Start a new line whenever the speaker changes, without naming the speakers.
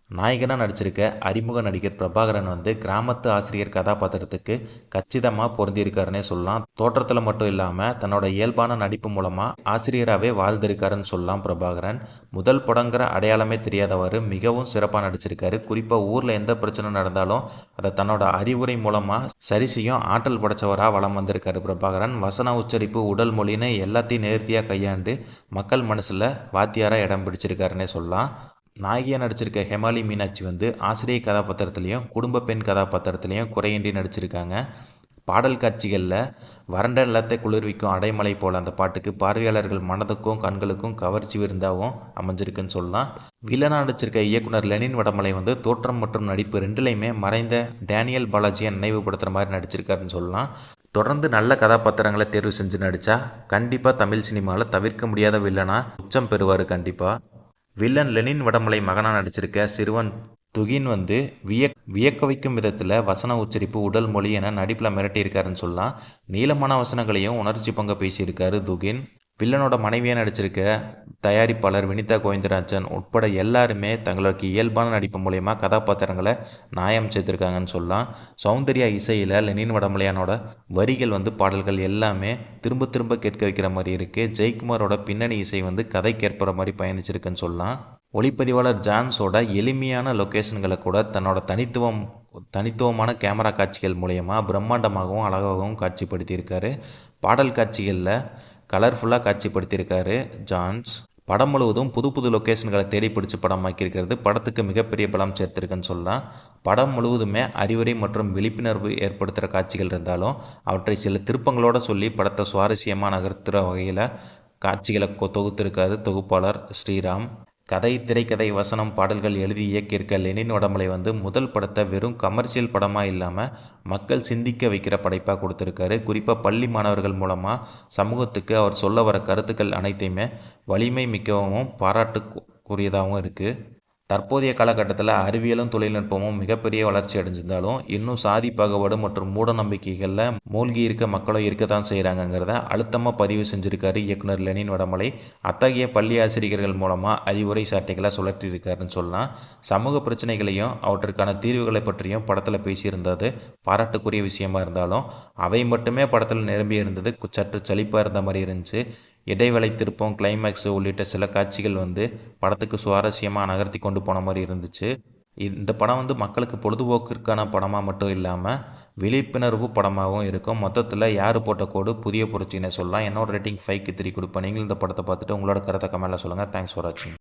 நாயகனாக நடிச்சிருக்க அறிமுக நடிகர் பிரபாகரன் வந்து கிராமத்து ஆசிரியர் கதாபாத்திரத்துக்கு கச்சிதமாக பொருந்தியிருக்காருன்னே சொல்லலாம். தோற்றத்தில் மட்டும் இல்லாமல் தன்னோட இயல்பான நடிப்பு மூலமாக ஆசிரியராகவே வாழ்ந்திருக்காருன்னு சொல்லலாம். பிரபாகரன் முதல் படங்கிற அடையாளமே தெரியாதவர் மிகவும் சிறப்பாக நடிச்சிருக்காரு. குறிப்பாக ஊரில் எந்த பிரச்சனை நடந்தாலும் அதை தன்னோட அறிவுரை மூலமாக சரி செய்யும் ஆற்றல் படைச்சவராக வலம் வந்திருக்காரு பிரபாகரன். வசன உச்சரிப்பு, உடல் மொழின்னு எல்லாத்தையும் நேர்த்தியாக கையாண்டு மக்கள் மனசில் வாத்தியாராக இடம் பிடிச்சிருக்காருன்னே சொல்லலாம். நாயகியாக நடிச்சிருக்க ஹெமாலி மீனாட்சி வந்து ஆசிரியர் கதாபாத்திரத்துலேயும் குடும்ப பெண் கதாபாத்திரத்துலேயும் குறையின்றி நடிச்சிருக்காங்க. பாடல் காட்சிகளில் வறண்ட நிலத்தை குளிர்விக்கும் அடைமலை போல் அந்த பாட்டுக்கு பார்வையாளர்கள் மனதுக்கும் கண்களுக்கும் கவர்ச்சி விருந்தாகவும் அமைஞ்சிருக்குன்னு சொல்லலாம். வில்லனாக நடிச்சிருக்க இயக்குனர் லெனின் வடமலை வந்து தோற்றம் மற்றும் நடிப்பு ரெண்டுலையுமே மறைந்த டேனியல் பாலாஜியை நினைவுபடுத்துகிற மாதிரி நடிச்சிருக்காருன்னு சொல்லலாம். தொடர்ந்து நல்ல கதாபாத்திரங்களை தேர்வு செஞ்சு நடித்தா கண்டிப்பாக தமிழ் சினிமாவில் தவிர்க்க முடியாத வில்லனாக உச்சம் பெறுவார். கண்டிப்பாக வில்லன் லெனின் வடமலை மகனாக நடிச்சிருக்க சிறுவன் துகின் வந்து வியக்க வைக்கும் விதத்தில் வசன உச்சரிப்பு, உடல் மொழி என நடிப்பில் மிரட்டியிருக்காருன்னு சொல்லலாம். நீளமான வசனங்களையும் உணர்ச்சி பங்க பேசியிருக்காரு துகின். வில்லனோட மனைவியாக நடிச்சிருக்க தயாரிப்பாளர் வினிதா கோவிந்தராஜன் உட்பட எல்லாருமே தங்களுக்கு இயல்பான நடிப்பு மூலயமா கதாபாத்திரங்களை நியாயம் செய்திருக்காங்கன்னு சொல்லலாம். சௌந்தர்யா இசையில் லெனின் வடமலையானோட வரிகள் வந்து பாடல்கள் எல்லாமே திரும்ப திரும்ப கேட்க வைக்கிற மாதிரி இருக்குது. ஜெயக்குமாரோட பின்னணி இசை வந்து கதைக்கு ஏற்படுற மாதிரி பயணிச்சிருக்குன்னு சொல்லலாம். ஒளிப்பதிவாளர் ஜான்ஸோட எளிமையான லொக்கேஷன்களை கூட தன்னோட தனித்துவமான கேமரா காட்சிகள் மூலயமா பிரம்மாண்டமாகவும் அழகாகவும் காட்சிப்படுத்தியிருக்காரு. பாடல் காட்சிகளில் கலர்ஃபுல்லாக காட்சிப்படுத்தியிருக்காரு ஜான்ஸ். படம் முழுவதும் புது புது லொக்கேஷன்களை தேடி பிடிச்சி படமாக்கியிருக்கிறது படத்துக்கு மிகப்பெரிய பலம் சேர்த்திருக்குன்னு சொல்லலாம். படம் முழுவதுமே அறிவுரை மற்றும் விழிப்புணர்வு ஏற்படுத்துகிற காட்சிகள் இருந்தாலும் அவற்றை சில திருப்பங்களோடு சொல்லி படத்தை சுவாரஸ்யமாக நகர்த்துகிற வகையில் காட்சிகளை தொகுத்திருக்காரு தொகுப்பாளர் ஸ்ரீராம். கதை, திரைக்கதை, வசனம், பாடல்கள் எழுதி இயக்கியிருக்க லெனின் வடமலை வந்து முதல் படத்தை வெறும் கமர்ஷியல் படமாக இல்லாமல் மக்கள் சிந்திக்க வைக்கிற படைப்பாக கொடுத்துருக்காரு. குறிப்பாக பள்ளி மாணவர்கள் மூலமாக சமூகத்துக்கு அவர் சொல்ல வர கருத்துக்கள் அனைத்தையுமே வலிமை மிக்கவும் பாராட்டுக்குரியதாகவும் இருக்குது. தற்போதைய காலகட்டத்தில் அறிவியலும் தொழில்நுட்பமும் மிகப்பெரிய வளர்ச்சி அடைஞ்சிருந்தாலும் இன்னும் சாதி பாகுபாடு மற்றும் மூட நம்பிக்கைகளில் மூழ்கி இருக்க மக்களும் இருக்க தான் செய்கிறாங்கங்கிறத அழுத்தமாக பதிவு செஞ்சுருக்காரு இயக்குனர் லெனின் வடமலை. அத்தகைய பள்ளி ஆசிரியர்கள் மூலமாக அறிவுரை சாட்டைகளை சுழற்றியிருக்காருன்னு சொல்லலாம். சமூக பிரச்சனைகளையும் அவற்றுக்கான தீர்வுகளை பற்றியும் படத்தில் பேசியிருந்தது பாராட்டுக்குரிய விஷயமா இருந்தாலும் அவை மட்டுமே படத்தில் நிரம்பி இருந்தது சற்று சலிப்பாக இருந்த மாதிரி இருந்துச்சு. இடைவேளை திருப்பம், கிளைமேக்ஸு உள்ளிட்ட சில காட்சிகள் வந்து படத்துக்கு சுவாரஸ்யமாக நகர்த்தி கொண்டு போன மாதிரி இருந்துச்சு. இந்த படம் வந்து மக்களுக்கு பொழுதுபோக்கிற்கான படமாக மட்டும் இல்லாமல் விழிப்புணர்வு படமாகவும் இருக்கும். மொத்தத்தில் யார் போட்ட கோடு புதிய புரட்சின்னு சொல்லலாம். என்னோட ரேட்டிங் 5க்கு 3 கொடுப்பேன். நீங்களும் இந்த படத்தை பார்த்துட்டு உங்களோட கருத்தை கமெண்ட்டில் சொல்லுங்கள். தேங்க்ஸ் ஃபார் வாட்சிங்.